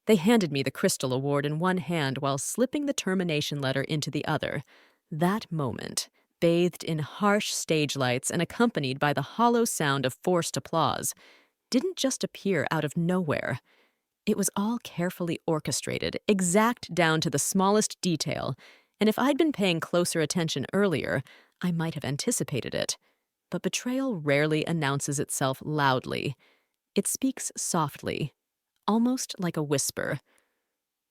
They handed me the Crystal Award in one hand while slipping the termination letter into the other. That moment, bathed in harsh stage lights and accompanied by the hollow sound of forced applause, didn't just appear out of nowhere. It was all carefully orchestrated, exact down to the smallest detail, and if I'd been paying closer attention earlier, I might have anticipated it. But betrayal rarely announces itself loudly. It speaks softly, almost like a whisper.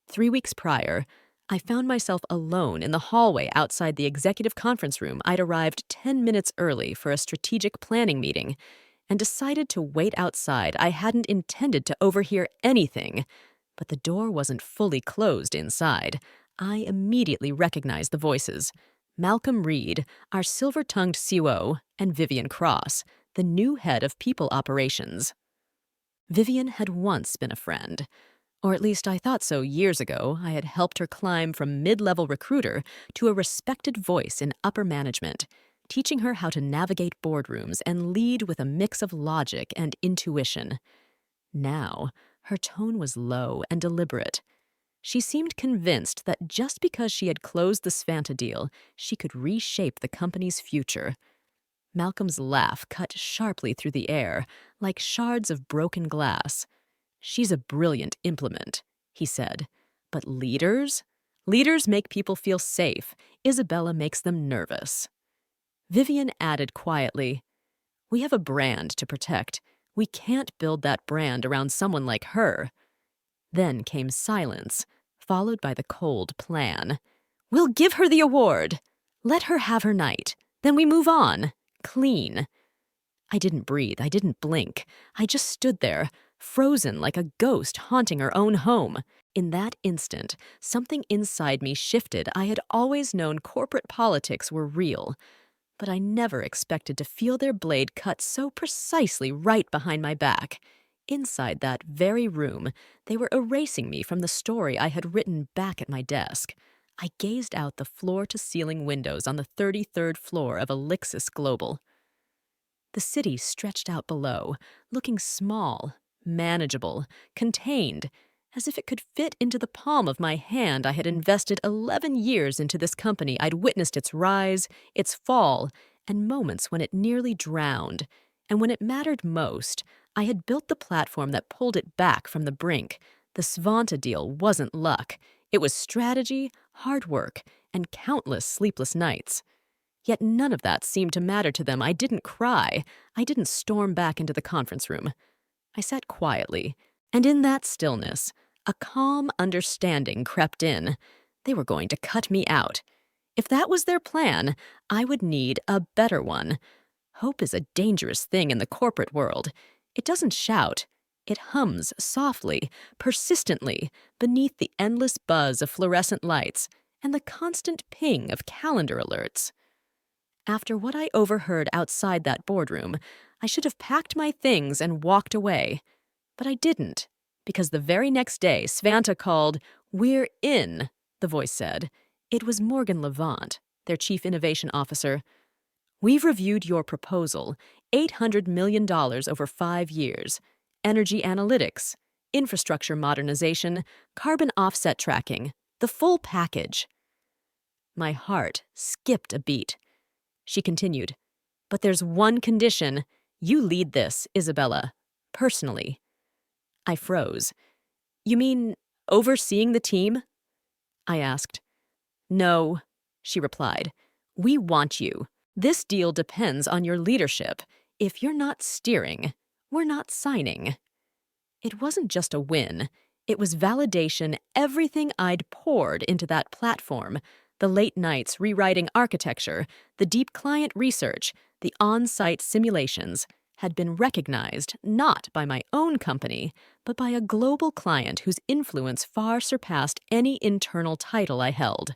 3 weeks prior, I found myself alone in the hallway outside the executive conference room. I'd arrived 10 minutes early for a strategic planning meeting and decided to wait outside. I hadn't intended to overhear anything, but the door wasn't fully closed inside. I immediately recognized the voices. Malcolm Reed, our silver-tongued COO, and Vivian Cross, the new head of people operations. Vivian had once been a friend. Or at least I thought so years ago. I had helped her climb from mid-level recruiter to a respected voice in upper management, teaching her how to navigate boardrooms and lead with a mix of logic and intuition. Now, her tone was low and deliberate. She seemed convinced that just because she had closed the Svanta deal, she could reshape the company's future. Malcolm's laugh cut sharply through the air, like shards of broken glass. "She's a brilliant implement," he said. "But leaders? Leaders make people feel safe. Isabella makes them nervous." Vivian added quietly, "We have a brand to protect. We can't build that brand around someone like her." Then came silence, followed by the cold plan. "We'll give her the award. Let her have her night. Then we move on. Clean." I didn't breathe. I didn't blink. I just stood there, frozen like a ghost haunting her own home. In that instant, something inside me shifted. I had always known corporate politics were real, but I never expected to feel their blade cut so precisely right behind my back. Inside that very room, they were erasing me from the story I had written back at my desk. I gazed out the floor-to-ceiling windows on the 33rd floor of Elixis Global. The city stretched out below, looking small, manageable, contained, as if it could fit into the palm of my hand. I had invested 11 years into this company. I'd witnessed its rise, its fall, and moments when it nearly drowned. And when it mattered most, I had built the platform that pulled it back from the brink. The Svanta deal wasn't luck. It was strategy, hard work, and countless sleepless nights. Yet none of that seemed to matter to them. I didn't cry. I didn't storm back into the conference room. I sat quietly, and in that stillness, a calm understanding crept in. They were going to cut me out. If that was their plan, I would need a better one. Hope is a dangerous thing in the corporate world. It doesn't shout. It hums softly, persistently, beneath the endless buzz of fluorescent lights and the constant ping of calendar alerts. After what I overheard outside that boardroom, I should have packed my things and walked away. But I didn't, because the very next day, Svanta called. "We're in," the voice said. It was Morgan Levant, their chief innovation officer. "We've reviewed your proposal, $800 million over 5 years. Energy analytics, infrastructure modernization, carbon offset tracking, the full package." My heart skipped a beat. She continued, "But there's one condition. You lead this, Isabella. Personally." I froze. "You mean overseeing the team?" I asked. "No," she replied. "We want you. This deal depends on your leadership. If you're not steering, we're not signing." It wasn't just a win. It was validation. Everything I'd poured into that platform, the late nights rewriting architecture, the deep client research, the on-site simulations, had been recognized not by my own company, but by a global client whose influence far surpassed any internal title I held.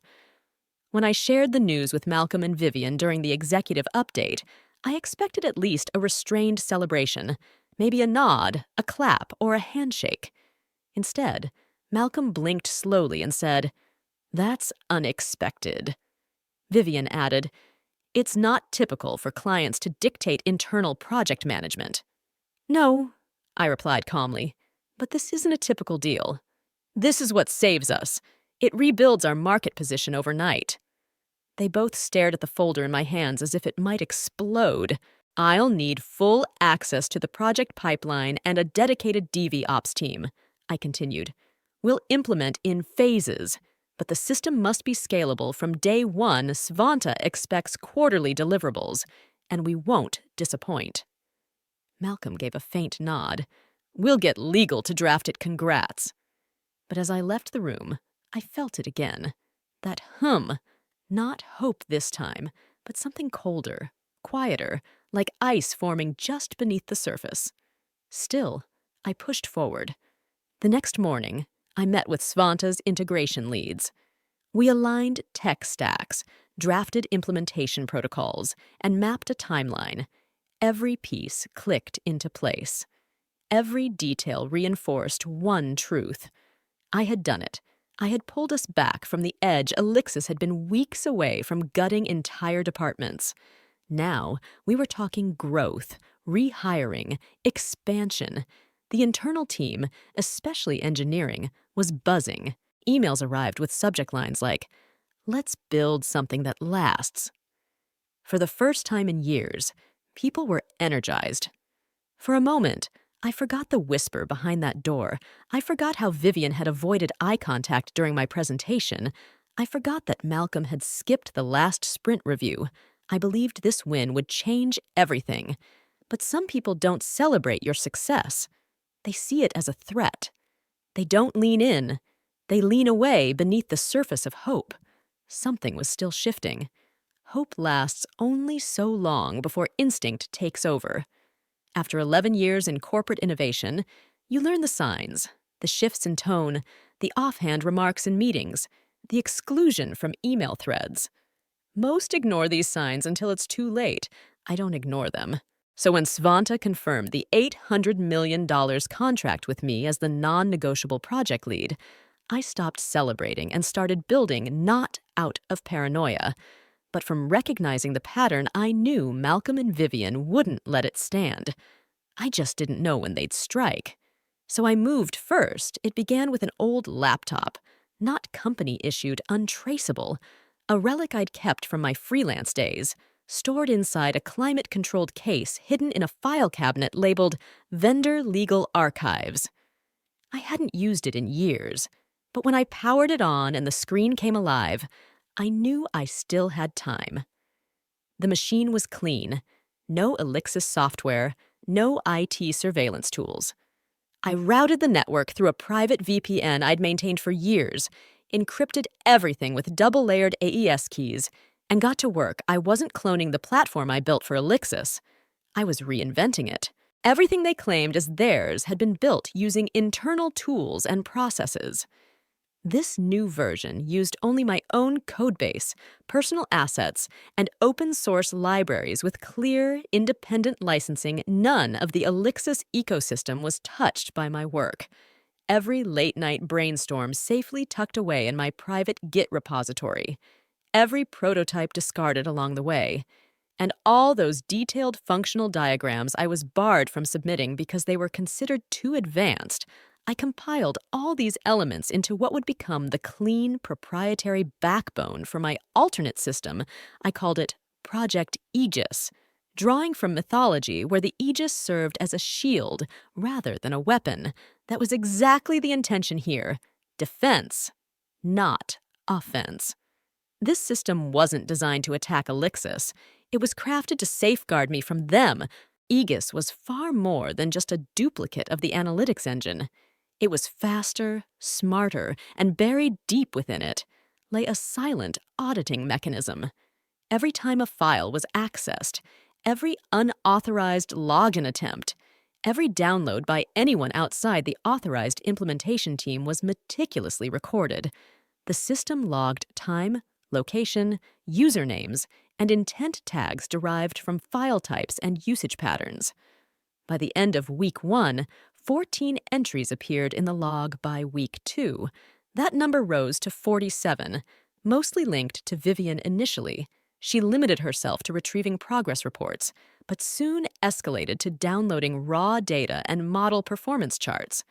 When I shared the news with Malcolm and Vivian during the executive update, I expected at least a restrained celebration, maybe a nod, a clap, or a handshake. Instead, Malcolm blinked slowly and said, "That's unexpected." Vivian added, "It's not typical for clients to dictate internal project management." "No," I replied calmly, "but this isn't a typical deal." This is what saves us. It rebuilds our market position overnight." They both stared at the folder in my hands as if it might explode. "I'll need full access to the project pipeline and a dedicated DV ops team," I continued. "We'll implement in phases, but the system must be scalable. From day one, Svanta expects quarterly deliverables, and we won't disappoint." Malcolm gave a faint nod. "We'll get legal to draft it, congrats." But as I left the room, I felt it again. That hum. Not hope this time, but something colder, quieter, like ice forming just beneath the surface. Still, I pushed forward. The next morning, I met with Svanta's integration leads. We aligned tech stacks, drafted implementation protocols, and mapped a timeline. Every piece clicked into place. Every detail reinforced one truth. I had done it. I had pulled us back from the edge Elixis had been weeks away from gutting entire departments. Now, we were talking growth, rehiring, expansion. The internal team, especially engineering, was buzzing. Emails arrived with subject lines like, "Let's build something that lasts." For the first time in years, people were energized. For a moment, I forgot the whisper behind that door. I forgot how Vivian had avoided eye contact during my presentation. I forgot that Malcolm had skipped the last sprint review. I believed this win would change everything. But some people don't celebrate your success. They see it as a threat. They don't lean in. They lean away beneath the surface of hope. Something was still shifting. Hope lasts only so long before instinct takes over. After 11 years in corporate innovation, you learn the signs, the shifts in tone, the offhand remarks in meetings, the exclusion from email threads. Most ignore these signs until it's too late. I don't ignore them. So when Svanta confirmed the $800 million contract with me as the non-negotiable project lead, I stopped celebrating and started building not out of paranoia, but from recognizing the pattern I knew Malcolm and Vivian wouldn't let it stand. I just didn't know when they'd strike. So I moved first. It began with an old laptop, not company-issued, untraceable, a relic I'd kept from my freelance days, stored inside a climate-controlled case hidden in a file cabinet labeled Vendor Legal Archives. I hadn't used it in years, but when I powered it on and the screen came alive, I knew I still had time. The machine was clean. No Elixis software, no IT surveillance tools. I routed the network through a private VPN I'd maintained for years, encrypted everything with double-layered AES keys, and got to work. I wasn't cloning the platform I built for Elixis. I was reinventing it. Everything they claimed as theirs had been built using internal tools and processes. This new version used only my own codebase, personal assets, and open-source libraries with clear, independent licensing. None of the Elixis ecosystem was touched by my work. Every late-night brainstorm safely tucked away in my private Git repository. Every prototype discarded along the way. And all those detailed functional diagrams I was barred from submitting because they were considered too advanced. I compiled all these elements into what would become the clean, proprietary backbone for my alternate system. I called it Project Aegis, drawing from mythology where the Aegis served as a shield rather than a weapon. That was exactly the intention here. Defense, not offense. This system wasn't designed to attack Elixis. It was crafted to safeguard me from them. Aegis was far more than just a duplicate of the analytics engine. It was faster, smarter, and buried deep within it lay a silent auditing mechanism. Every time a file was accessed, every unauthorized login attempt, every download by anyone outside the authorized implementation team was meticulously recorded. The system logged time, location, usernames, and intent tags derived from file types and usage patterns. By the end of week 1, 14 entries appeared in the log. By week 2. That number rose to 47, mostly linked to Vivian initially. She limited herself to retrieving progress reports, but soon escalated to downloading raw data and model performance charts.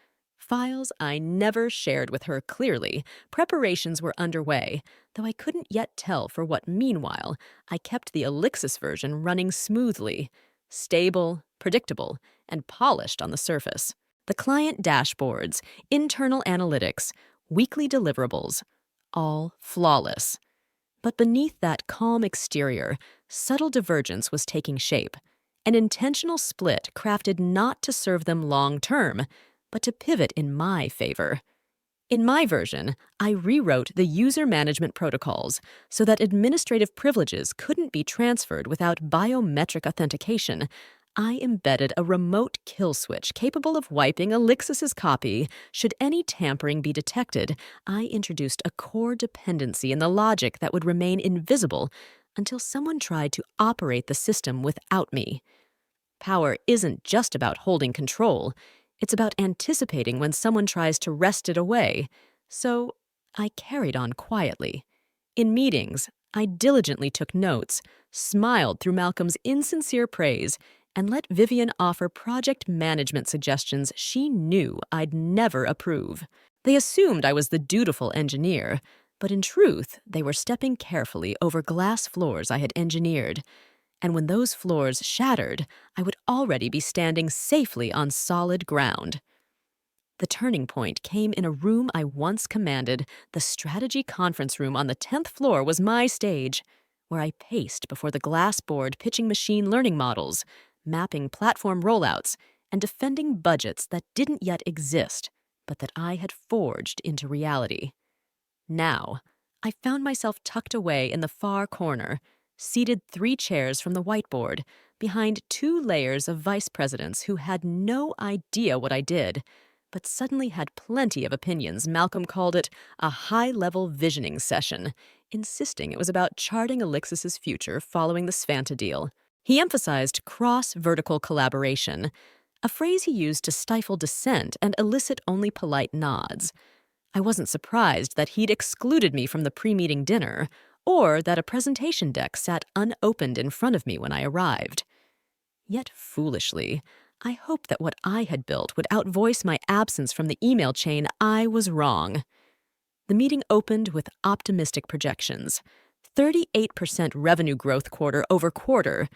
Files I never shared with her clearly, preparations were underway, though I couldn't yet tell for what. Meanwhile, I kept the Elixis version running smoothly, stable, predictable, and polished on the surface. The client dashboards, internal analytics, weekly deliverables, all flawless. But beneath that calm exterior, subtle divergence was taking shape. An intentional split crafted not to serve them long term, but to pivot in my favor. In my version, I rewrote the user management protocols so that administrative privileges couldn't be transferred without biometric authentication. I embedded a remote kill switch capable of wiping Elixis's copy should any tampering be detected. I introduced a core dependency in the logic that would remain invisible until someone tried to operate the system without me. Power isn't just about holding control. It's about anticipating when someone tries to wrest it away. So I carried on quietly. In meetings, I diligently took notes, smiled through Malcolm's insincere praise, and let Vivian offer project management suggestions she knew I'd never approve. They assumed I was the dutiful engineer, but in truth, they were stepping carefully over glass floors I had engineered. And when those floors shattered, I would already be standing safely on solid ground. The turning point came in a room I once commanded. The strategy conference room on the 10th floor was my stage, where I paced before the glass board pitching machine learning models, mapping platform rollouts, and defending budgets that didn't yet exist, but that I had forged into reality. Now, I found myself tucked away in the far corner, seated 3 chairs from the whiteboard, behind 2 layers of vice presidents who had no idea what I did, but suddenly had plenty of opinions. Malcolm called it a high-level visioning session, insisting it was about charting Elixis's future following the Svanta deal. He emphasized cross-vertical collaboration, a phrase he used to stifle dissent and elicit only polite nods. I wasn't surprised that he'd excluded me from the pre-meeting dinner, or that a presentation deck sat unopened in front of me when I arrived. Yet foolishly, I hoped that what I had built would outvoice my absence from the email chain. I was wrong. The meeting opened with optimistic projections. 38% revenue growth quarter over quarter.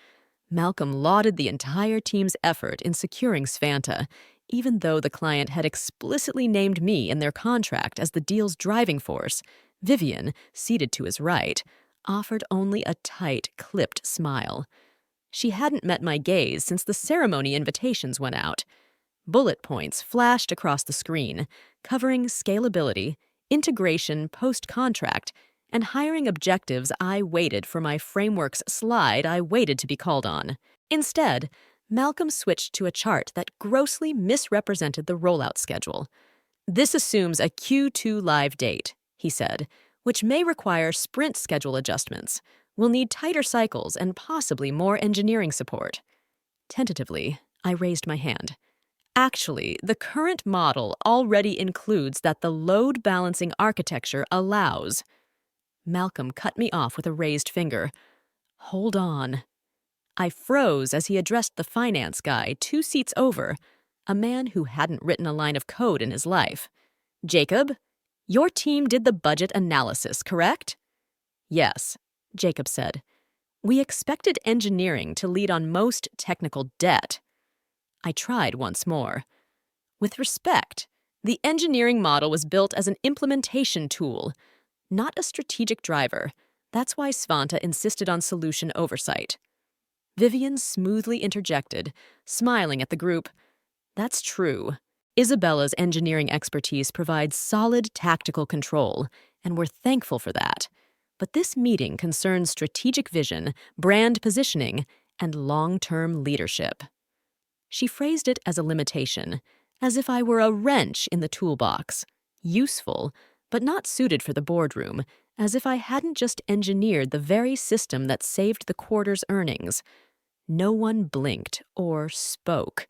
Malcolm lauded the entire team's effort in securing Svanta, even though the client had explicitly named me in their contract as the deal's driving force. Vivian, seated to his right, offered only a tight, clipped smile. She hadn't met my gaze since the ceremony invitations went out. Bullet points flashed across the screen, covering scalability, integration post-contract, and hiring objectives. I waited for my framework's slide. I waited to be called on. Instead, Malcolm switched to a chart that grossly misrepresented the rollout schedule. "This assumes a Q2 live date," he said, "which may require sprint schedule adjustments. We'll need tighter cycles and possibly more engineering support." Tentatively, I raised my hand. "Actually, the current model already includes that the load balancing architecture allows." Malcolm cut me off with a raised finger. "Hold on." I froze as he addressed the finance guy 2 seats over, a man who hadn't written a line of code in his life. "Jacob, your team did the budget analysis, correct?" "Yes," Jacob said. "We expected engineering to lead on most technical debt." I tried once more. "With respect, the engineering model was built as an implementation tool, not a strategic driver. That's why Svanta insisted on solution oversight." Vivian smoothly interjected, smiling at the group. "That's true. Isabella's engineering expertise provides solid tactical control, and we're thankful for that. But this meeting concerns strategic vision, brand positioning, and long-term leadership." She phrased it as a limitation, as if I were a wrench in the toolbox, useful, but not suited for the boardroom, as if I hadn't just engineered the very system that saved the quarter's earnings. No one blinked or spoke.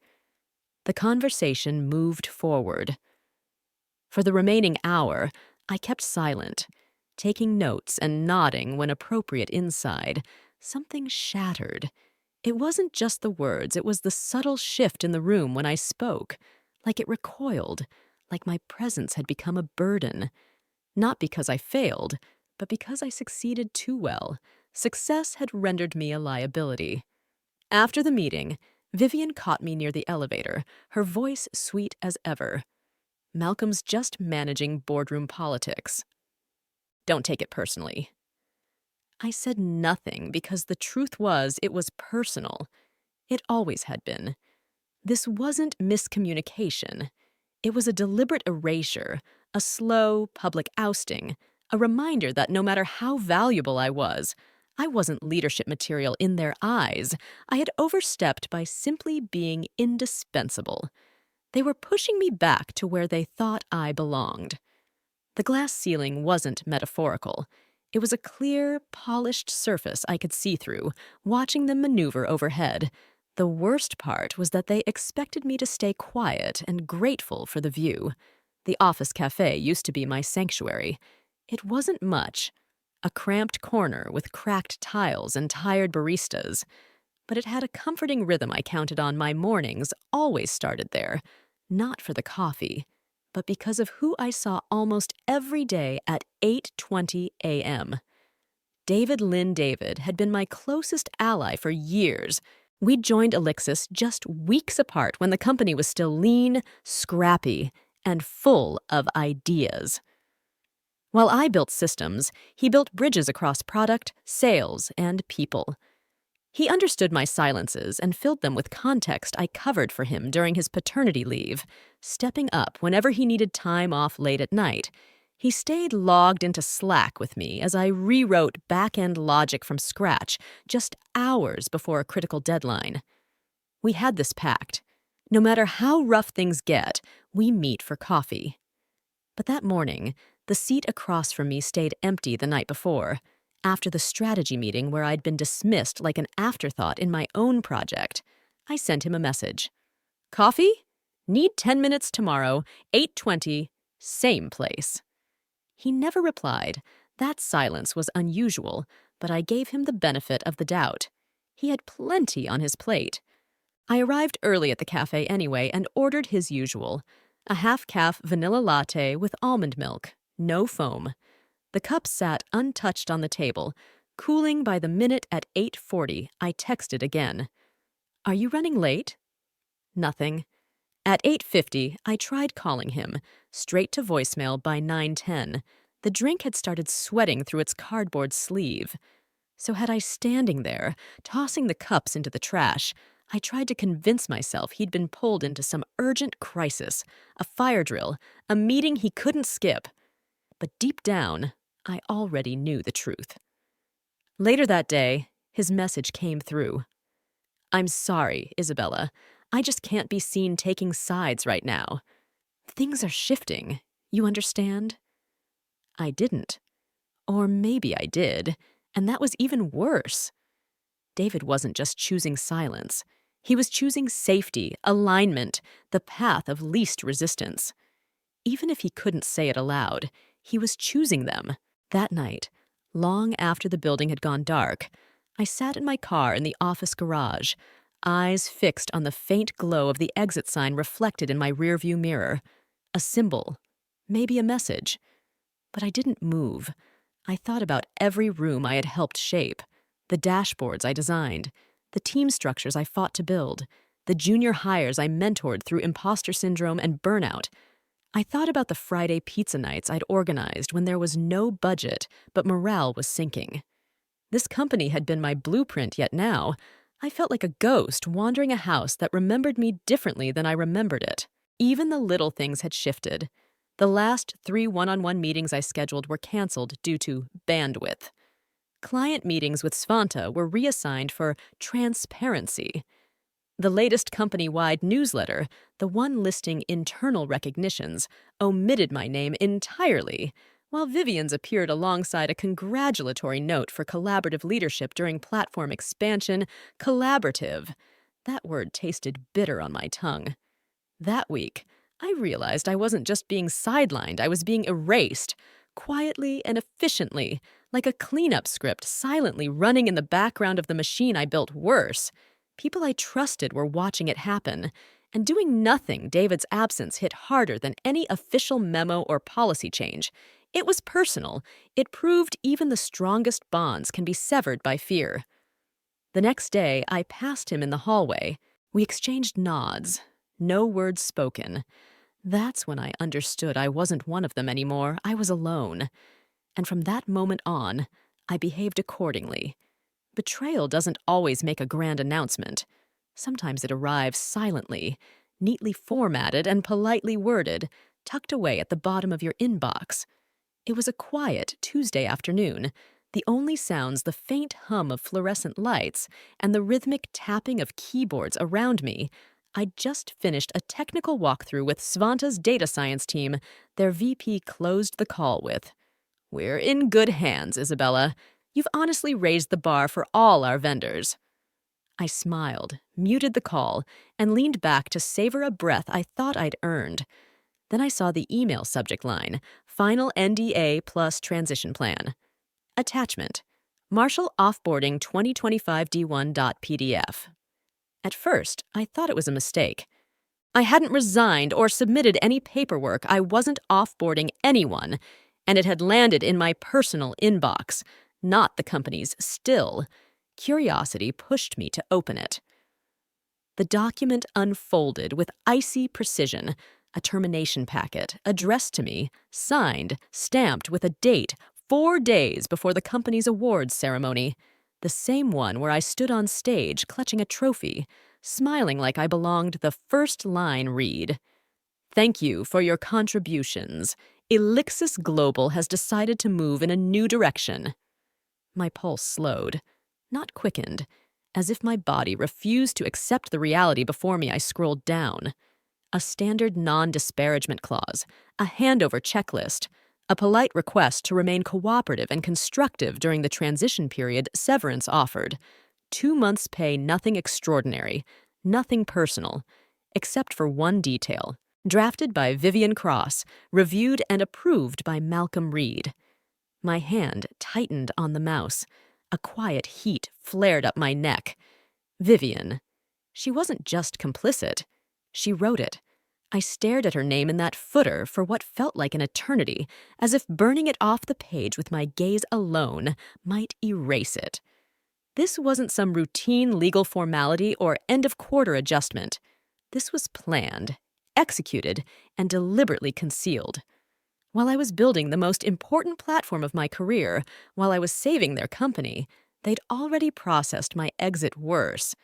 The conversation moved forward. For the remaining hour, I kept silent, taking notes and nodding when appropriate. Inside, something shattered. It wasn't just the words, it was the subtle shift in the room when I spoke, like it recoiled, like my presence had become a burden. Not because I failed, but because I succeeded too well. Success had rendered me a liability. After the meeting, Vivian caught me near the elevator, her voice sweet as ever. "Malcolm's just managing boardroom politics. Don't take it personally." I said nothing because the truth was it was personal. It always had been. This wasn't miscommunication. It was a deliberate erasure, a slow, public ousting, a reminder that no matter how valuable I wasn't leadership material in their eyes. I had overstepped by simply being indispensable. They were pushing me back to where they thought I belonged. The glass ceiling wasn't metaphorical. It was a clear, polished surface I could see through, watching them maneuver overhead. The worst part was that they expected me to stay quiet and grateful for the view. The office cafe used to be my sanctuary. It wasn't much, a cramped corner with cracked tiles and tired baristas, but it had a comforting rhythm I counted on. My mornings always started there, not for the coffee, but because of who I saw almost every day at 8:20 a.m. David Lynn David had been my closest ally for years. We'd joined Elixis just weeks apart when the company was still lean, scrappy, and full of ideas. While I built systems, he built bridges across product, sales, and people. He understood my silences and filled them with context I covered for him during his paternity leave, stepping up whenever he needed time off late at night. He stayed logged into Slack with me as I rewrote back-end logic from scratch just hours before a critical deadline. We had this pact. No matter how rough things get, we meet for coffee. But that morning, the seat across from me stayed empty the night before, after the strategy meeting where I'd been dismissed like an afterthought in my own project. I sent him a message. "Coffee? Need 10 minutes tomorrow, 8:20, same place." He never replied. That silence was unusual, but I gave him the benefit of the doubt. He had plenty on his plate. I arrived early at the cafe anyway and ordered his usual, a half-calf vanilla latte with almond milk, no foam. The cup sat untouched on the table. Cooling by the minute at 8:40, I texted again. "Are you running late?" Nothing. At 8:50, I tried calling him, straight to voicemail by 9:10. The drink had started sweating through its cardboard sleeve. So had I standing there, tossing the cups into the trash, I tried to convince myself he'd been pulled into some urgent crisis, a fire drill, a meeting he couldn't skip. But deep down, I already knew the truth. Later that day, his message came through. "I'm sorry, Isabella. I just can't be seen taking sides right now. Things are shifting. You understand?" I didn't. Or maybe I did, and that was even worse. David wasn't just choosing silence. He was choosing safety, alignment, the path of least resistance. Even if he couldn't say it aloud, he was choosing them. That night, long after the building had gone dark, I sat in my car in the office garage, eyes fixed on the faint glow of the exit sign reflected in my rearview mirror. A symbol, maybe a message. But I didn't move. I thought about every room I had helped shape, the dashboards I designed, the team structures I fought to build, the junior hires I mentored through imposter syndrome and burnout. I thought about the Friday pizza nights I'd organized when there was no budget, but morale was sinking. This company had been my blueprint, yet now, I felt like a ghost wandering a house that remembered me differently than I remembered it. Even the little things had shifted. The last 3 one-on-one meetings I scheduled were canceled due to bandwidth. Client meetings with Svanta were reassigned for transparency. The latest company-wide newsletter, the one listing internal recognitions, omitted my name entirely, while Vivian's appeared alongside a congratulatory note for collaborative leadership during platform expansion. Collaborative. That word tasted bitter on my tongue. That week, I realized I wasn't just being sidelined, I was being erased, quietly and efficiently, like a cleanup script silently running in the background of the machine I built. Worse, people I trusted were watching it happen, And doing nothing, David's absence hit harder than any official memo or policy change. It was personal. It proved even the strongest bonds can be severed by fear. The next day, I passed him in the hallway. We exchanged nods. No words spoken. That's when I understood I wasn't one of them anymore. I was alone. And from that moment on, I behaved accordingly. Betrayal doesn't always make a grand announcement. Sometimes it arrives silently, neatly formatted and politely worded, tucked away at the bottom of your inbox. It was a quiet Tuesday afternoon. The only sounds the faint hum of fluorescent lights and the rhythmic tapping of keyboards around me. I'd just finished a technical walkthrough with Svanta's data science team. Their VP closed the call with, "We're in good hands, Isabella. You've honestly raised the bar for all our vendors." I smiled, muted the call, and leaned back to savor a breath I thought I'd earned. Then I saw the email subject line, Final NDA plus Transition Plan. Attachment, Marshall Offboarding 2025D1.pdf. At first, I thought it was a mistake. I hadn't resigned or submitted any paperwork. I wasn't offboarding anyone, and it had landed in my personal inbox, not the company's still. Curiosity pushed me to open it. The document unfolded with icy precision, a termination packet addressed to me, signed, stamped with a date 4 days before the company's awards ceremony, the same one where I stood on stage clutching a trophy, smiling like I belonged. The first line read, "Thank you for your contributions. Elixis Global has decided to move in a new direction." My pulse slowed, not quickened. As if my body refused to accept the reality before me, I scrolled down. A standard non-disparagement clause, a handover checklist, a polite request to remain cooperative and constructive during the transition period, severance offered. 2 months' pay, nothing extraordinary, nothing personal, except for one detail. Drafted by Vivian Cross, reviewed and approved by Malcolm Reed. My hand tightened on the mouse. A quiet heat flared up my neck. Vivian. She wasn't just complicit. She wrote it. I stared at her name in that footer for what felt like an eternity, as if burning it off the page with my gaze alone might erase it. This wasn't some routine legal formality or end-of-quarter adjustment. This was planned, executed, and deliberately concealed. While I was building the most important platform of my career, while I was saving their company, they'd already processed my exit worse.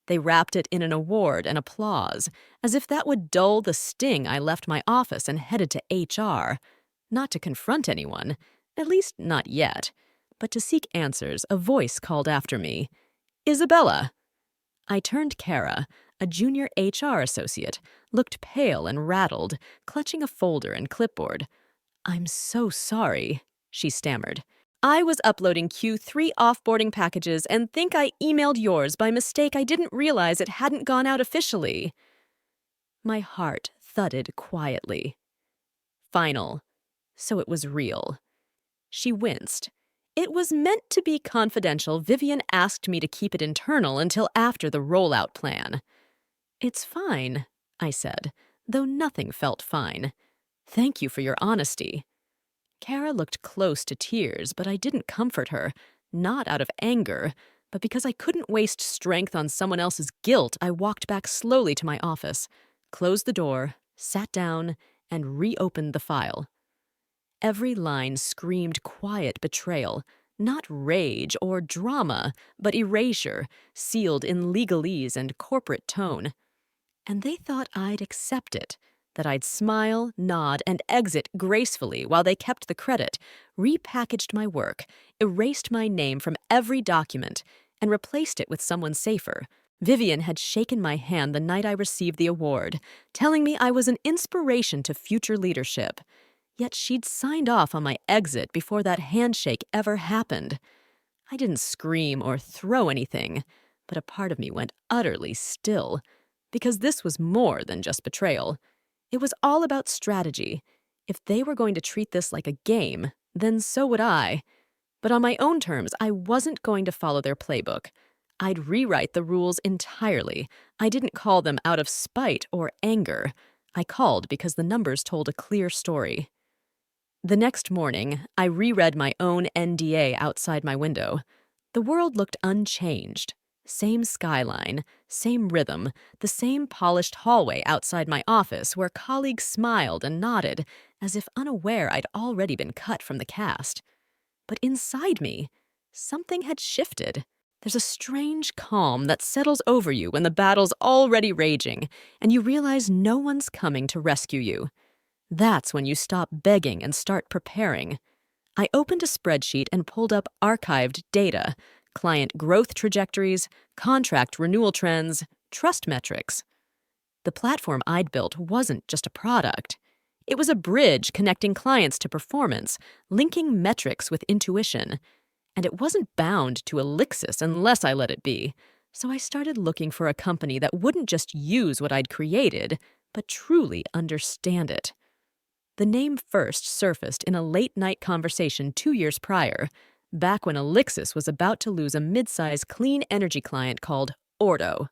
They wrapped it in an award and applause, as if that would dull the sting. I left my office and headed to HR, not to confront anyone, at least not yet, but to seek answers. A voice called after me, "Isabella." I turned. Kara, a junior HR associate, looked pale and rattled, clutching a folder and clipboard. "I'm so sorry," she stammered. "I was uploading Q3 offboarding packages and think I emailed yours by mistake. I didn't realize it hadn't gone out officially." My heart thudded quietly. Final. So it was real. She winced. "It was meant to be confidential. Vivian asked me to keep it internal until after the rollout plan." "It's fine," I said, though nothing felt fine. "Thank you for your honesty." Kara looked close to tears, but I didn't comfort her, not out of anger, but because I couldn't waste strength on someone else's guilt. I walked back slowly to my office, closed the door, sat down, and reopened the file. Every line screamed quiet betrayal, not rage or drama, but erasure, sealed in legalese and corporate tone. And they thought I'd accept it, that I'd smile, nod, and exit gracefully while they kept the credit, repackaged my work, erased my name from every document, and replaced it with someone safer. Vivian had shaken my hand the night I received the award, telling me I was an inspiration to future leadership. Yet she'd signed off on my exit before that handshake ever happened. I didn't scream or throw anything, but a part of me went utterly still, because this was more than just betrayal. It was all about strategy. If they were going to treat this like a game, then so would I. But on my own terms, I wasn't going to follow their playbook. I'd rewrite the rules entirely. I didn't call them out of spite or anger. I called because the numbers told a clear story. The next morning, I reread my own NDA outside my window. The world looked unchanged. Same skyline, same rhythm, the same polished hallway outside my office where colleagues smiled and nodded as if unaware I'd already been cut from the cast. But inside me, something had shifted. There's a strange calm that settles over you when the battle's already raging and you realize no one's coming to rescue you. That's when you stop begging and start preparing. I opened a spreadsheet and pulled up archived data, client growth trajectories, contract renewal trends, trust metrics. The platform I'd built wasn't just a product. It was a bridge connecting clients to performance, linking metrics with intuition. And it wasn't bound to Elixis unless I let it be. So I started looking for a company that wouldn't just use what I'd created, but truly understand it. The name first surfaced in a late-night conversation 2 years prior, back when Elixis was about to lose a mid-size clean energy client called Ordo.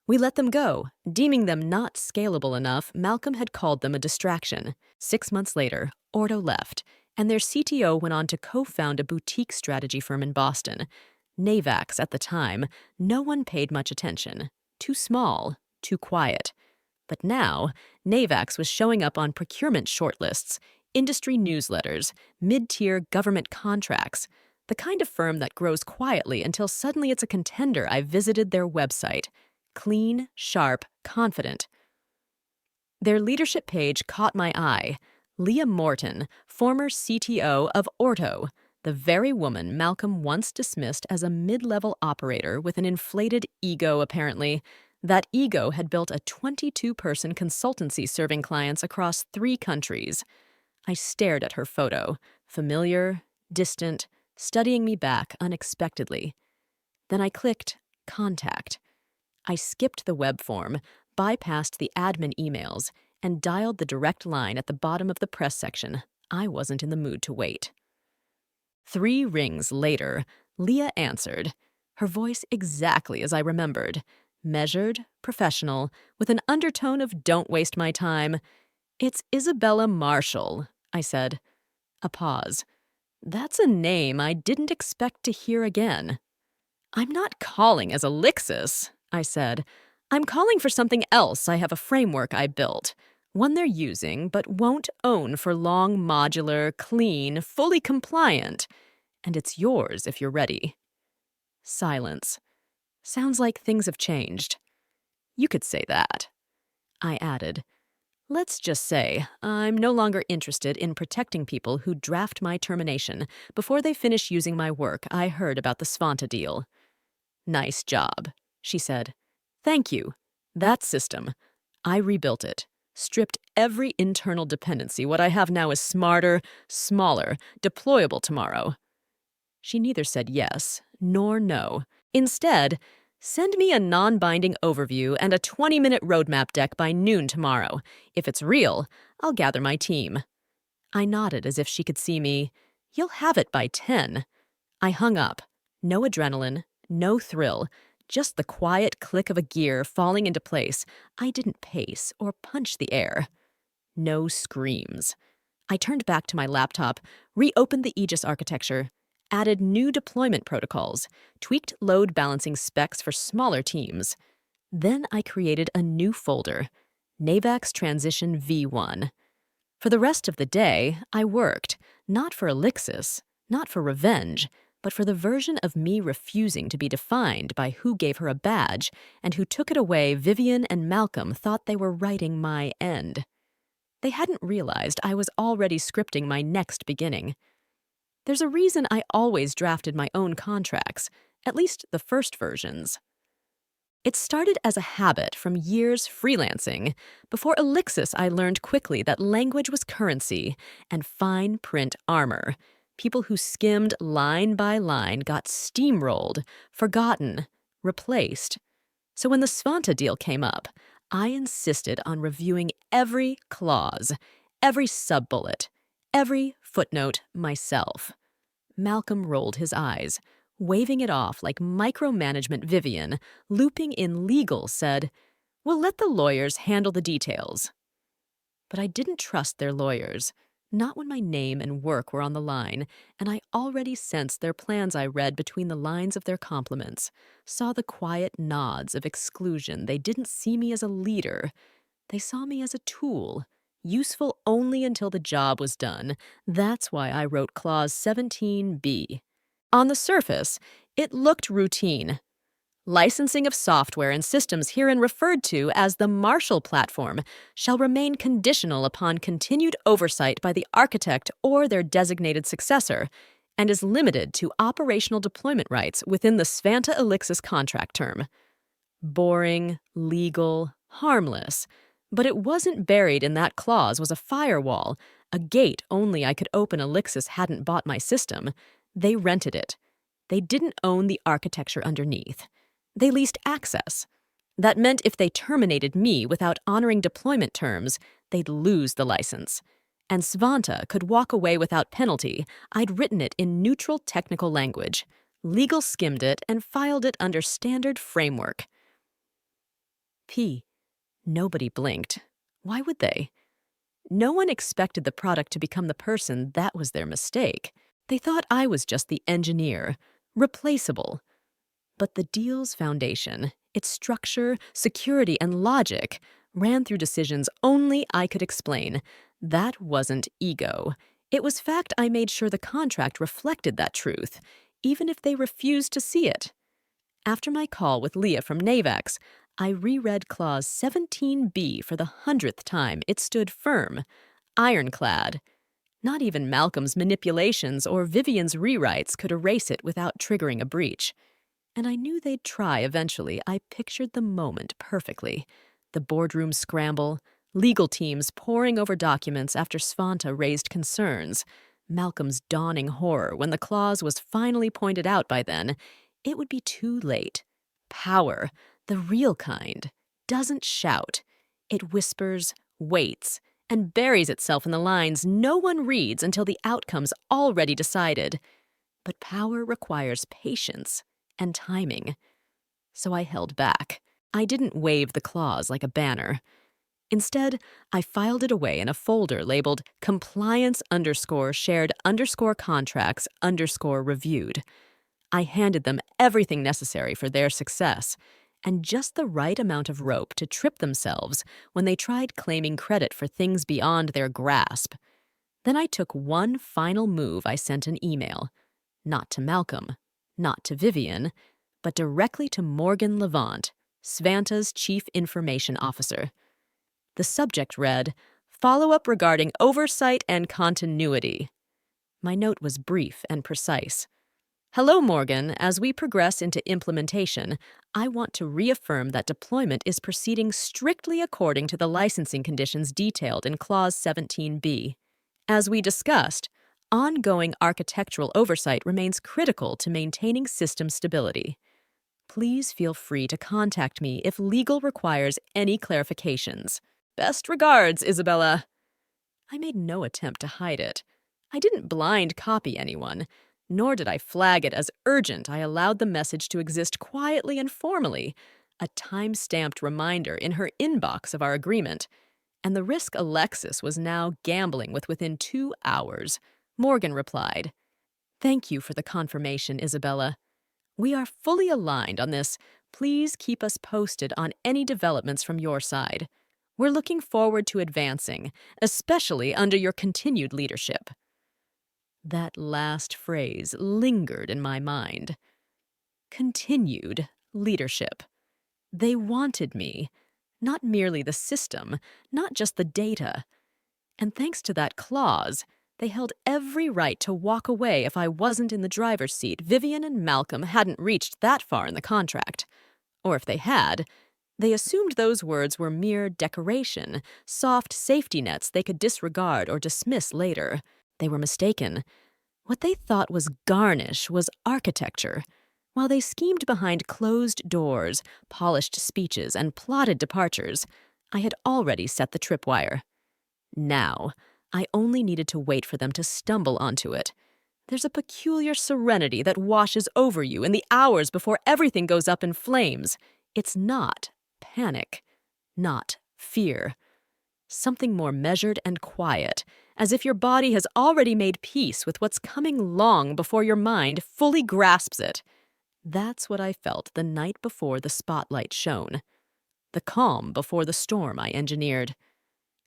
We let them go, deeming them not scalable enough. Malcolm had called them a distraction. 6 months later, Ordo left, and their CTO went on to co-found a boutique strategy firm in Boston. Navax at the time, no one paid much attention. Too small, too quiet. But now, Navax was showing up on procurement shortlists, industry newsletters, mid-tier government contracts, the kind of firm that grows quietly until suddenly it's a contender. I visited their website. Clean, sharp, confident. Their leadership page caught my eye. Leah Morton, former CTO of Ordo, the very woman Malcolm once dismissed as a mid-level operator with an inflated ego, apparently. That ego had built a 22-person consultancy serving clients across 3 countries. I stared at her photo, familiar, distant, studying me back unexpectedly. Then I clicked Contact. I skipped the web form, bypassed the admin emails, and dialed the direct line at the bottom of the press section. I wasn't in the mood to wait. 3 rings later, Leah answered, her voice exactly as I remembered. Measured, professional, with an undertone of "don't waste my time." "It's Isabella Marshall," I said. A pause. That's a name I didn't expect to hear again. "I'm not calling as Elixis," I said. "I'm calling for something else. I have a framework I built. One they're using, but won't own for long, modular, clean, fully compliant. And it's yours if you're ready." Silence. Sounds like things have changed. You could say that. I added, let's just say I'm no longer interested in protecting people who draft my termination before they finish using my work. I heard about the Svanta deal. Nice job, she said. Thank you. That system. I rebuilt it. Stripped every internal dependency. What I have now is smarter, smaller, deployable tomorrow. She neither said yes nor no. Instead, send me a non-binding overview and a 20-minute roadmap deck by noon tomorrow. If it's real, I'll gather my team. I nodded as if she could see me. You'll have it by 10. I hung up. No adrenaline, no thrill, just the quiet click of a gear falling into place. I didn't pace or punch the air. No screams. I turned back to my laptop, reopened the Aegis architecture, added new deployment protocols, tweaked load balancing specs for smaller teams. Then I created a new folder, Navax Transition V1. For the rest of the day, I worked, not for Elixis, not for revenge, but for the version of me refusing to be defined by who gave her a badge and who took it away. Vivian and Malcolm thought they were writing my end. They hadn't realized I was already scripting my next beginning. There's a reason I always drafted my own contracts, at least the first versions. It started as a habit from years freelancing. Before Elixis, I learned quickly that language was currency and fine print armor. People who skimmed line by line got steamrolled, forgotten, replaced. So when the Svanta deal came up, I insisted on reviewing every clause, every sub-bullet, every footnote myself. Malcolm rolled his eyes. Waving it off like micromanagement Vivian, looping in legal, said, "We'll let the lawyers handle the details." But I didn't trust their lawyers, not when my name and work were on the line, and I already sensed their plans. I read between the lines of their compliments, saw the quiet nods of exclusion. They didn't see me as a leader. They saw me as a tool, useful only until the job was done. That's why I wrote Clause 17B. On the surface, it looked routine. Licensing of software and systems herein referred to as the Marshall Platform shall remain conditional upon continued oversight by the architect or their designated successor, and is limited to operational deployment rights within the Svanta Elixis contract term. Boring, legal, harmless. But it wasn't buried in that clause was a firewall, a gate only I could open. Elixis hadn't bought my system. They rented it. They didn't own the architecture underneath. They leased access. That meant if they terminated me without honoring deployment terms, they'd lose the license. And Svanta could walk away without penalty. I'd written it in neutral technical language. Legal skimmed it and filed it under standard framework. Nobody blinked. Why would they? No one expected the product to become the person. That was their mistake. They thought I was just the engineer, replaceable. But the deal's foundation, its structure, security, and logic ran through decisions only I could explain. That wasn't ego. It was fact. I made sure the contract reflected that truth, even if they refused to see it. After my call with Leah from Navax, I reread Clause 17B for the 100th time. It stood firm, ironclad. Not even Malcolm's manipulations or Vivian's rewrites could erase it without triggering a breach. And I knew they'd try eventually. I pictured the moment perfectly. The boardroom scramble, legal teams poring over documents after Svanta raised concerns, Malcolm's dawning horror when the clause was finally pointed out. By then, it would be too late. Power, the real kind, doesn't shout. It whispers, waits, and buries itself in the lines no one reads until the outcome's already decided. But power requires patience and timing. So I held back. I didn't wave the clause like a banner. Instead, I filed it away in a folder labeled compliance_shared_contracts_reviewed. I handed them everything necessary for their success, and just the right amount of rope to trip themselves when they tried claiming credit for things beyond their grasp. Then I took one final move. I sent an email. Not to Malcolm, not to Vivian, but directly to Morgan Levant, Svanta's Chief Information Officer. The subject read, "Follow-up regarding oversight and continuity." My note was brief and precise. "Hello, Morgan. As we progress into implementation, I want to reaffirm that deployment is proceeding strictly according to the licensing conditions detailed in Clause 17B. As we discussed, ongoing architectural oversight remains critical to maintaining system stability. Please feel free to contact me if legal requires any clarifications. Best regards, Isabella." I made no attempt to hide it. I didn't blind copy anyone, nor did I flag it as urgent. I allowed the message to exist quietly and formally, a time-stamped reminder in her inbox of our agreement, and the risk Alexis was now gambling with within 2 hours. Morgan replied, "Thank you for the confirmation, Isabella. We are fully aligned on this. Please keep us posted on any developments from your side. We're looking forward to advancing, especially under your continued leadership." That last phrase lingered in my mind. Continued leadership. They wanted me, not merely the system, not just the data. And thanks to that clause, they held every right to walk away if I wasn't in the driver's seat. Vivian and Malcolm hadn't reached that far in the contract. Or if they had, they assumed those words were mere decoration, soft safety nets they could disregard or dismiss later. They were mistaken. What they thought was garnish was architecture. While they schemed behind closed doors, polished speeches, and plotted departures, I had already set the tripwire. Now, I only needed to wait for them to stumble onto it. There's a peculiar serenity that washes over you in the hours before everything goes up in flames. It's not panic, not fear. Something more measured and quiet, as if your body has already made peace with what's coming long before your mind fully grasps it. That's what I felt the night before the spotlight shone. The calm before the storm I engineered.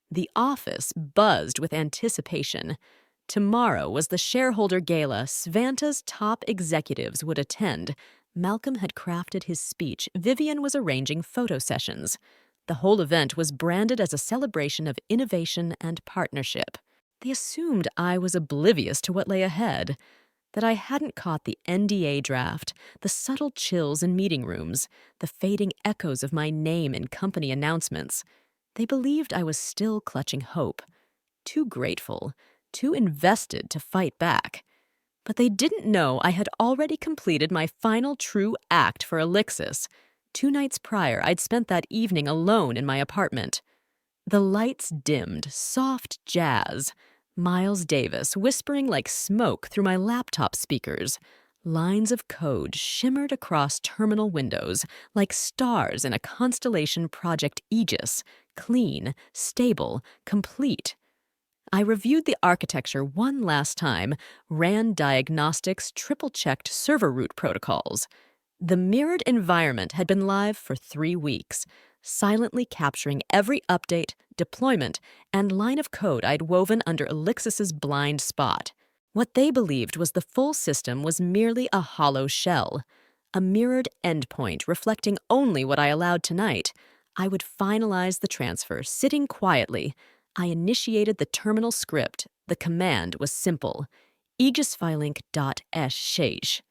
The office buzzed with anticipation. Tomorrow was the shareholder gala Svanta's top executives would attend. Malcolm had crafted his speech. Vivian was arranging photo sessions. The whole event was branded as a celebration of innovation and partnership. They assumed I was oblivious to what lay ahead, that I hadn't caught the NDA draft, the subtle chills in meeting rooms, the fading echoes of my name in company announcements. They believed I was still clutching hope, too grateful, too invested to fight back. But they didn't know I had already completed my final true act for Elixis. 2 nights prior, I'd spent that evening alone in my apartment. The lights dimmed, soft jazz. Miles Davis whispering like smoke through my laptop speakers. Lines of code shimmered across terminal windows like stars in a constellation Project Aegis, clean, stable, complete. I reviewed the architecture one last time, ran diagnostics, triple-checked server root protocols. The mirrored environment had been live for 3 weeks, silently capturing every update, deployment, and line of code I'd woven under Elixis's blind spot. What they believed was the full system was merely a hollow shell, a mirrored endpoint reflecting only what I allowed tonight. I would finalize the transfer, sitting quietly. I initiated the terminal script. The command was simple: aegisfilink.sh.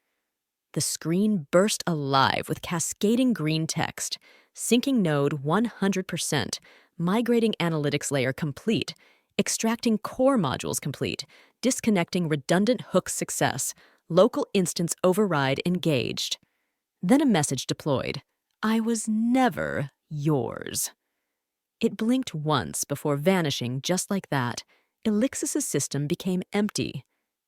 The screen burst alive with cascading green text. Syncing node 100%, migrating analytics layer complete, extracting core modules complete, disconnecting redundant hooks success, local instance override engaged. Then a message deployed. I was never yours. It blinked once before vanishing just like that. Elixis's system became empty.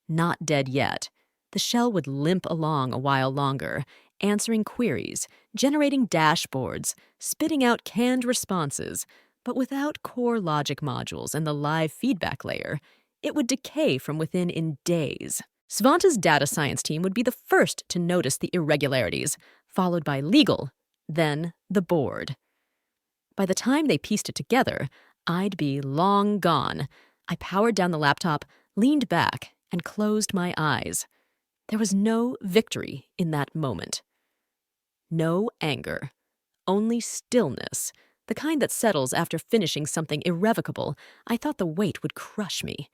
Not dead yet. The shell would limp along a while longer, answering queries, generating dashboards, spitting out canned responses, but without core logic modules and the live feedback layer, it would decay from within in days. Svanta's data science team would be the first to notice the irregularities, followed by legal, then the board. By the time they pieced it together, I'd be long gone. I powered down the laptop, leaned back, and closed my eyes. There was no victory in that moment. No anger, only stillness, the kind that settles after finishing something irrevocable. I thought the weight would crush me.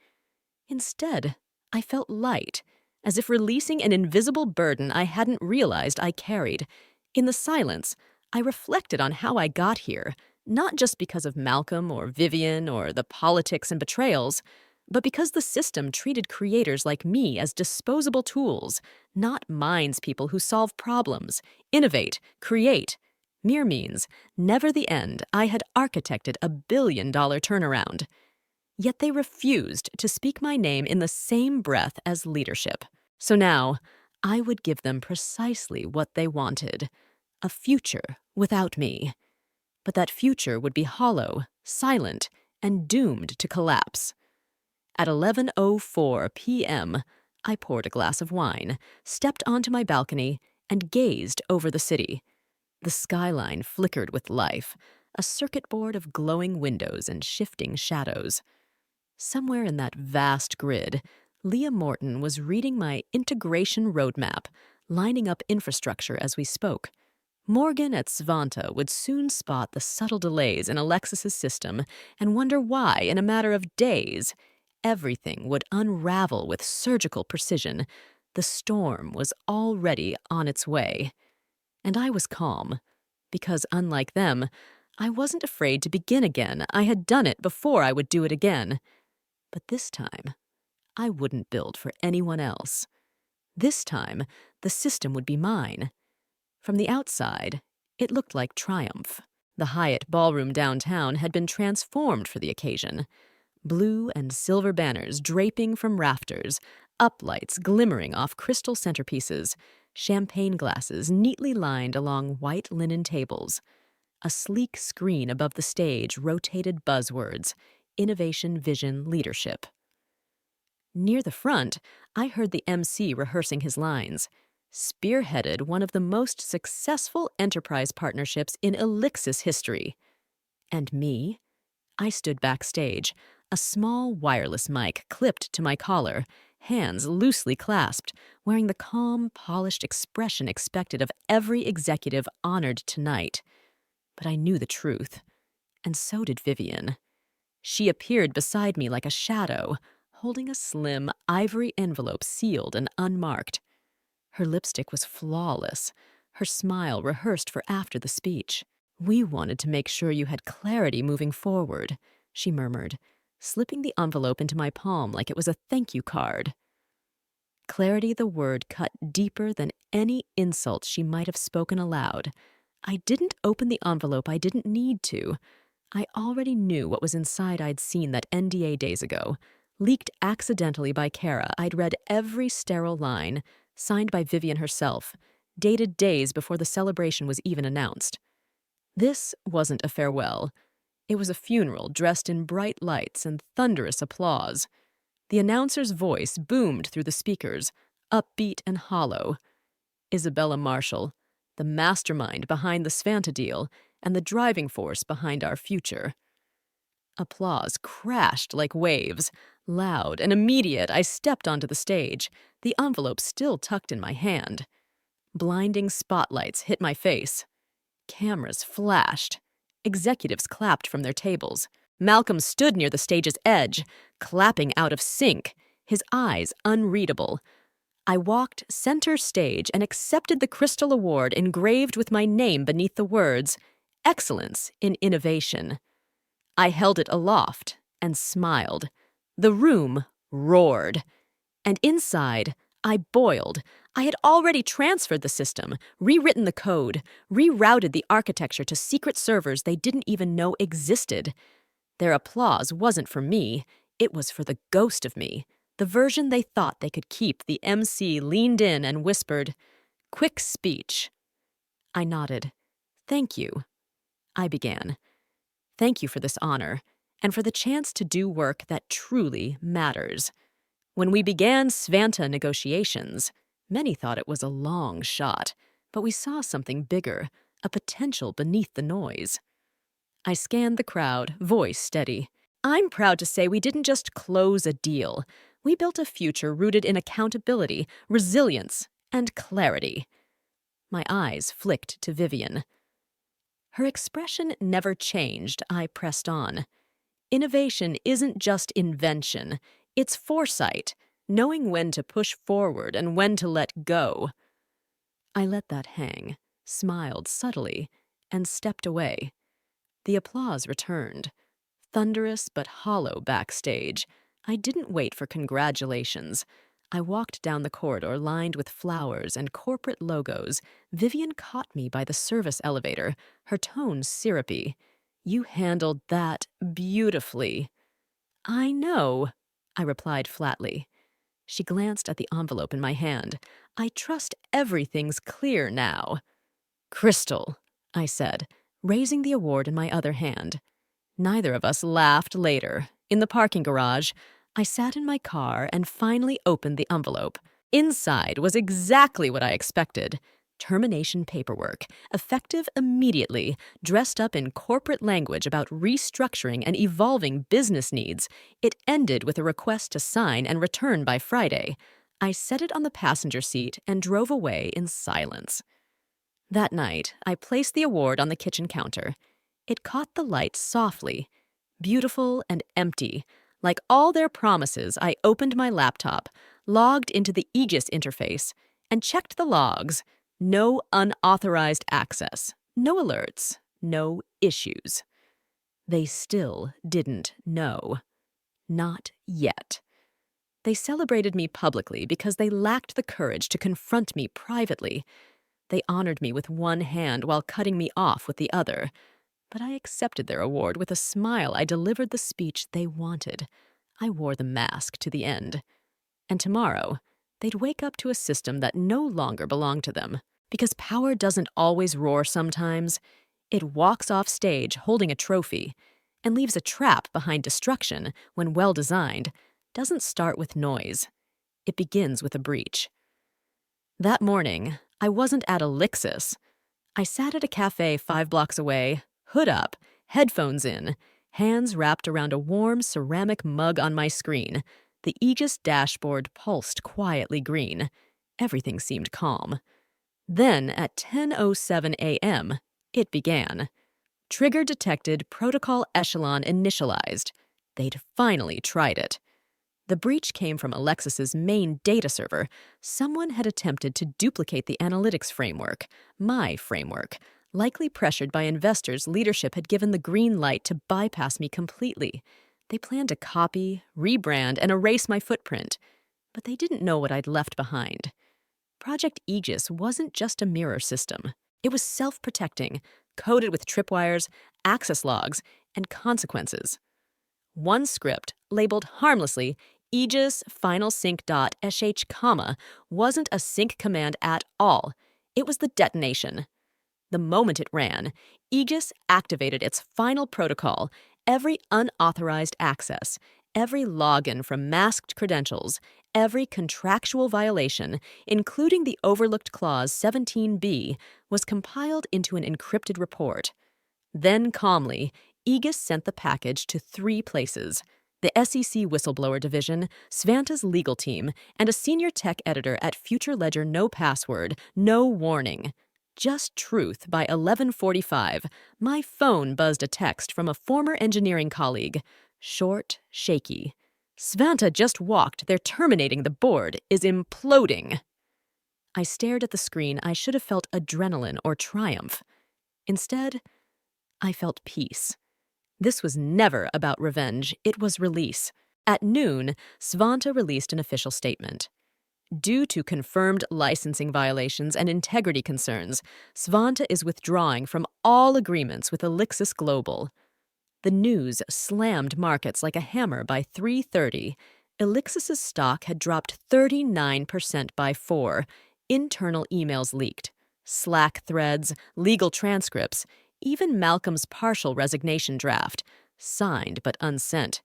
Instead, I felt light, as if releasing an invisible burden I hadn't realized I carried. In the silence, I reflected on how I got here, not just because of Malcolm or Vivian or the politics and betrayals, but because the system treated creators like me as disposable tools, not minds people who solve problems, innovate, create. Mere means, never the end. I had architected a billion-dollar turnaround. Yet they refused to speak my name in the same breath as leadership. So now, I would give them precisely what they wanted: a future without me. But that future would be hollow, silent, and doomed to collapse. At 11:04 p.m., I poured a glass of wine, stepped onto my balcony, and gazed over the city. The skyline flickered with life, a circuit board of glowing windows and shifting shadows. Somewhere in that vast grid, Leah Morton was reading my integration roadmap, lining up infrastructure as we spoke. Morgan at Svanta would soon spot the subtle delays in Alexis's system and wonder why, in a matter of days, everything would unravel with surgical precision. The storm was already on its way. And I was calm, because unlike them, I wasn't afraid to begin again. I had done it before. I would do it again. But this time, I wouldn't build for anyone else. This time, the system would be mine. From the outside, it looked like triumph. The Hyatt ballroom downtown had been transformed for the occasion. Blue and silver banners draping from rafters, uplights glimmering off crystal centerpieces, champagne glasses neatly lined along white linen tables. A sleek screen above the stage rotated buzzwords: innovation, vision, leadership. Near the front, I heard the MC rehearsing his lines. Spearheaded one of the most successful enterprise partnerships in Elixis history. And me? I stood backstage, a small wireless mic clipped to my collar, hands loosely clasped, wearing the calm, polished expression expected of every executive honored tonight. But I knew the truth, and so did Vivian. She appeared beside me like a shadow, holding a slim, ivory envelope sealed and unmarked. Her lipstick was flawless, her smile rehearsed for after the speech. "We wanted to make sure you had clarity moving forward," she murmured, slipping the envelope into my palm like it was a thank you card. Clarity, the word cut deeper than any insult she might have spoken aloud. I didn't open the envelope I didn't need to. I already knew what was inside. I'd seen that NDA days ago. Leaked accidentally by Kara, I'd read every sterile line, signed by Vivian herself, dated days before the celebration was even announced. This wasn't a farewell. It was a funeral dressed in bright lights and thunderous applause. The announcer's voice boomed through the speakers, upbeat and hollow. Isabella Marshall, the mastermind behind the Svanta deal and the driving force behind our future. Applause crashed like waves. Loud and immediate, I stepped onto the stage, the envelope still tucked in my hand. Blinding spotlights hit my face. Cameras flashed. Executives clapped from their tables. Malcolm stood near the stage's edge, clapping out of sync, his eyes unreadable. I walked center stage and accepted the Crystal Award engraved with my name beneath the words, "Excellence in Innovation." I held it aloft and smiled. The room roared. And inside, I boiled. I had already transferred the system, rewritten the code, rerouted the architecture to secret servers they didn't even know existed. Their applause wasn't for me, it was for the ghost of me, the version they thought they could keep. The MC leaned in and whispered, "Quick speech." I nodded. "Thank you." I began. "Thank you for this honor, and for the chance to do work that truly matters. When we began Svanta negotiations, many thought it was a long shot, but we saw something bigger, a potential beneath the noise." I scanned the crowd, voice steady. "I'm proud to say we didn't just close a deal. We built a future rooted in accountability, resilience, and clarity." My eyes flicked to Vivian. Her expression never changed. I pressed on. "Innovation isn't just invention. It's foresight, knowing when to push forward and when to let go." I let that hang, smiled subtly, and stepped away. The applause returned. Thunderous but hollow backstage. I didn't wait for congratulations. I walked down the corridor lined with flowers and corporate logos. Vivian caught me by the service elevator, her tone syrupy. "You handled that beautifully." "I know," I replied flatly. She glanced at the envelope in my hand. "I trust everything's clear now." "Crystal," I said, raising the award in my other hand. Neither of us laughed later. In the parking garage, I sat in my car and finally opened the envelope. Inside was exactly what I expected. Termination paperwork, effective immediately, dressed up in corporate language about restructuring and evolving business needs. It ended with a request to sign and return by Friday. I set it on the passenger seat and drove away in silence. That night, I placed the award on the kitchen counter. It caught the light softly, beautiful and empty. Like all their promises, I opened my laptop, logged into the Aegis interface, and checked the logs. No unauthorized access, no alerts, no issues. They still didn't know. Not yet. They celebrated me publicly because they lacked the courage to confront me privately. They honored me with one hand while cutting me off with the other. But I accepted their award with a smile. I delivered the speech they wanted. I wore the mask to the end. And tomorrow, they'd wake up to a system that no longer belonged to them. Because power doesn't always roar sometimes. It walks off stage holding a trophy and leaves a trap behind destruction when well designed, doesn't start with noise. It begins with a breach. That morning, I wasn't at Elixis. I sat at a cafe 5 blocks away, hood up, headphones in, hands wrapped around a warm ceramic mug on my screen. The Aegis dashboard pulsed quietly green. Everything seemed calm. Then, at 10:07 a.m., it began. Trigger detected, protocol echelon initialized. They'd finally tried it. The breach came from Alexis's main data server. Someone had attempted to duplicate the analytics framework, my framework. Likely pressured by investors, leadership had given the green light to bypass me completely. They planned to copy, rebrand, and erase my footprint. But they didn't know what I'd left behind. Project Aegis wasn't just a mirror system. It was self-protecting, coded with tripwires, access logs, and consequences. One script, labeled harmlessly Aegis final sync.sh, wasn't a sync command at all. It was the detonation. The moment it ran, Aegis activated its final protocol, every unauthorized access, every login from masked credentials, every contractual violation, including the overlooked clause 17b, was compiled into an encrypted report. Then, calmly, Aegis sent the package to 3 places: the SEC Whistleblower Division, Svanta's legal team, and a senior tech editor at Future Ledger. No password, no warning. Just truth. By 11:45, my phone buzzed a text from a former engineering colleague. Short, shaky. Svanta just walked. They're terminating the board. Is imploding. I stared at the screen. I should have felt adrenaline or triumph. Instead, I felt peace. This was never about revenge. It was release. At noon, Svanta released an official statement. Due to confirmed licensing violations and integrity concerns, Svanta is withdrawing from all agreements with Elixis Global. The news slammed markets like a hammer. By 3:30. Elixis's stock had dropped 39% by 4. Internal emails leaked. Slack threads, legal transcripts, even Malcolm's partial resignation draft, signed but unsent.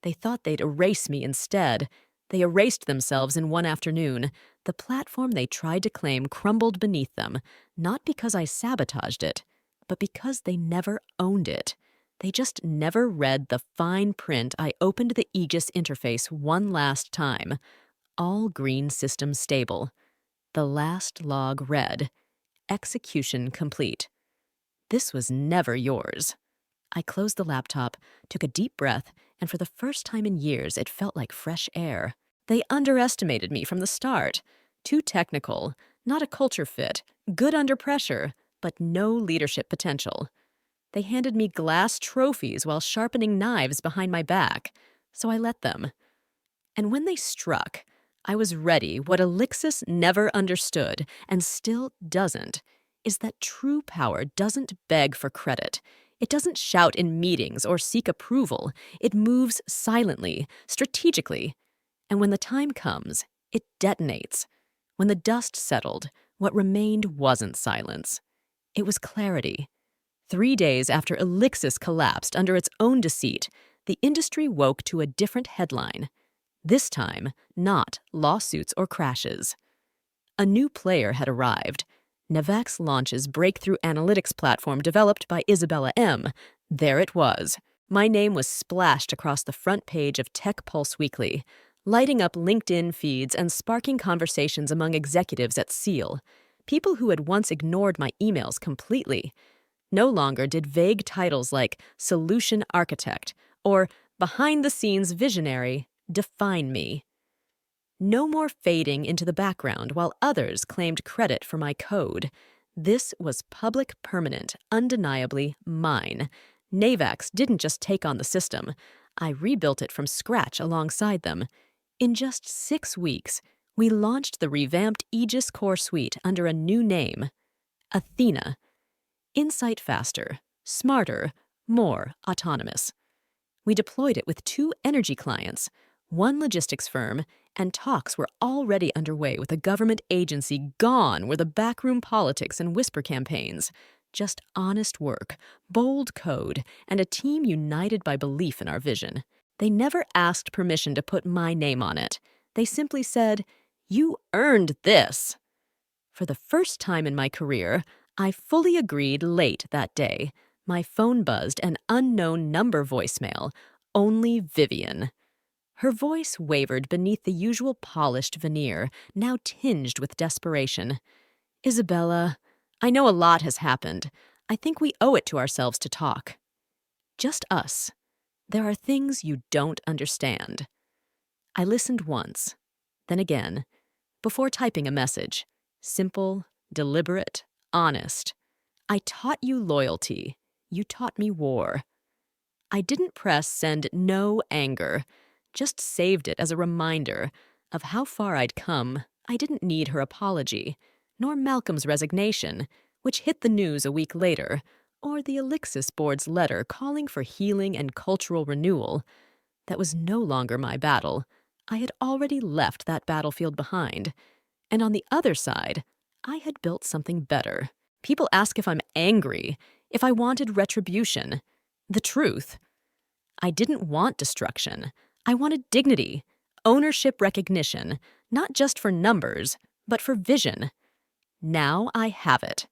They thought they'd erase me instead. They erased themselves in one afternoon. The platform they tried to claim crumbled beneath them, not because I sabotaged it, but because they never owned it. They just never read the fine print. I opened the Aegis interface one last time. All green system stable. The last log read, execution complete. This was never yours. I closed the laptop, took a deep breath, and for the first time in years, it felt like fresh air. They underestimated me from the start. Too technical, not a culture fit, good under pressure, but no leadership potential. They handed me glass trophies while sharpening knives behind my back, so I let them. And when they struck, I was ready. What Elixis never understood, and still doesn't, is that true power doesn't beg for credit. It doesn't shout in meetings or seek approval. It moves silently, strategically. And when the time comes, it detonates. When the dust settled, what remained wasn't silence. It was clarity. 3 days after Elixis collapsed under its own deceit, the industry woke to a different headline. This time, not lawsuits or crashes. A new player had arrived. Navax Launch's breakthrough analytics platform developed by Isabella M. There it was. My name was splashed across the front page of Tech Pulse Weekly, lighting up LinkedIn feeds and sparking conversations among executives at Seal, people who had once ignored my emails completely. No longer did vague titles like Solution Architect or Behind-the-Scenes Visionary define me. No more fading into the background while others claimed credit for my code. This was public, permanent, undeniably mine. Navax didn't just take on the system. I rebuilt it from scratch alongside them. In just 6 weeks, we launched the revamped Aegis Core Suite under a new name, Athena. Insight faster, smarter, more autonomous. We deployed it with 2 energy clients, one logistics firm, and talks were already underway with a government agency gone were the backroom politics and whisper campaigns. Just honest work, bold code, and a team united by belief in our vision. They never asked permission to put my name on it. They simply said, "You earned this." For the first time in my career, I fully agreed late that day. My phone buzzed an unknown number voicemail. Only Vivian. Her voice wavered beneath the usual polished veneer, now tinged with desperation. "Isabella, I know a lot has happened. I think we owe it to ourselves to talk. Just us. There are things you don't understand." I listened once, then again, before typing a message. Simple, deliberate, honest. "I taught you loyalty. You taught me war." I didn't press send no anger, just saved it as a reminder of how far I'd come. I didn't need her apology, nor Malcolm's resignation, which hit the news a week later, or the Elixis Board's letter calling for healing and cultural renewal. That was no longer my battle. I had already left that battlefield behind. And on the other side, I had built something better. People ask if I'm angry, if I wanted retribution. The truth. I didn't want destruction. I wanted dignity, ownership recognition, not just for numbers, but for vision. Now I have it.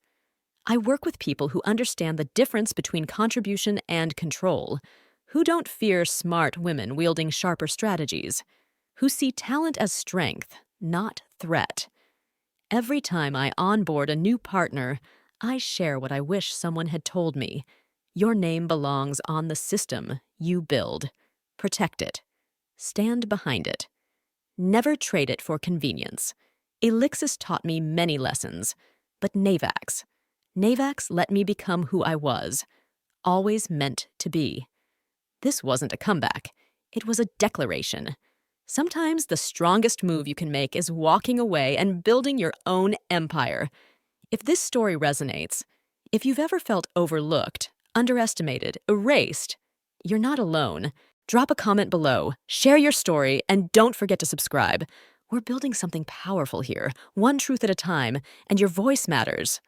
I work with people who understand the difference between contribution and control, who don't fear smart women wielding sharper strategies, who see talent as strength, not threat. Every time I onboard a new partner, I share what I wish someone had told me. Your name belongs on the system you build. Protect it. Stand behind it. Never trade it for convenience. Elixis taught me many lessons, but Navax let me become who I was, always meant to be. This wasn't a comeback. It was a declaration. Sometimes the strongest move you can make is walking away and building your own empire. If this story resonates, if you've ever felt overlooked, underestimated, erased, you're not alone. Drop a comment below, share your story, and don't forget to subscribe. We're building something powerful here, one truth at a time, and your voice matters.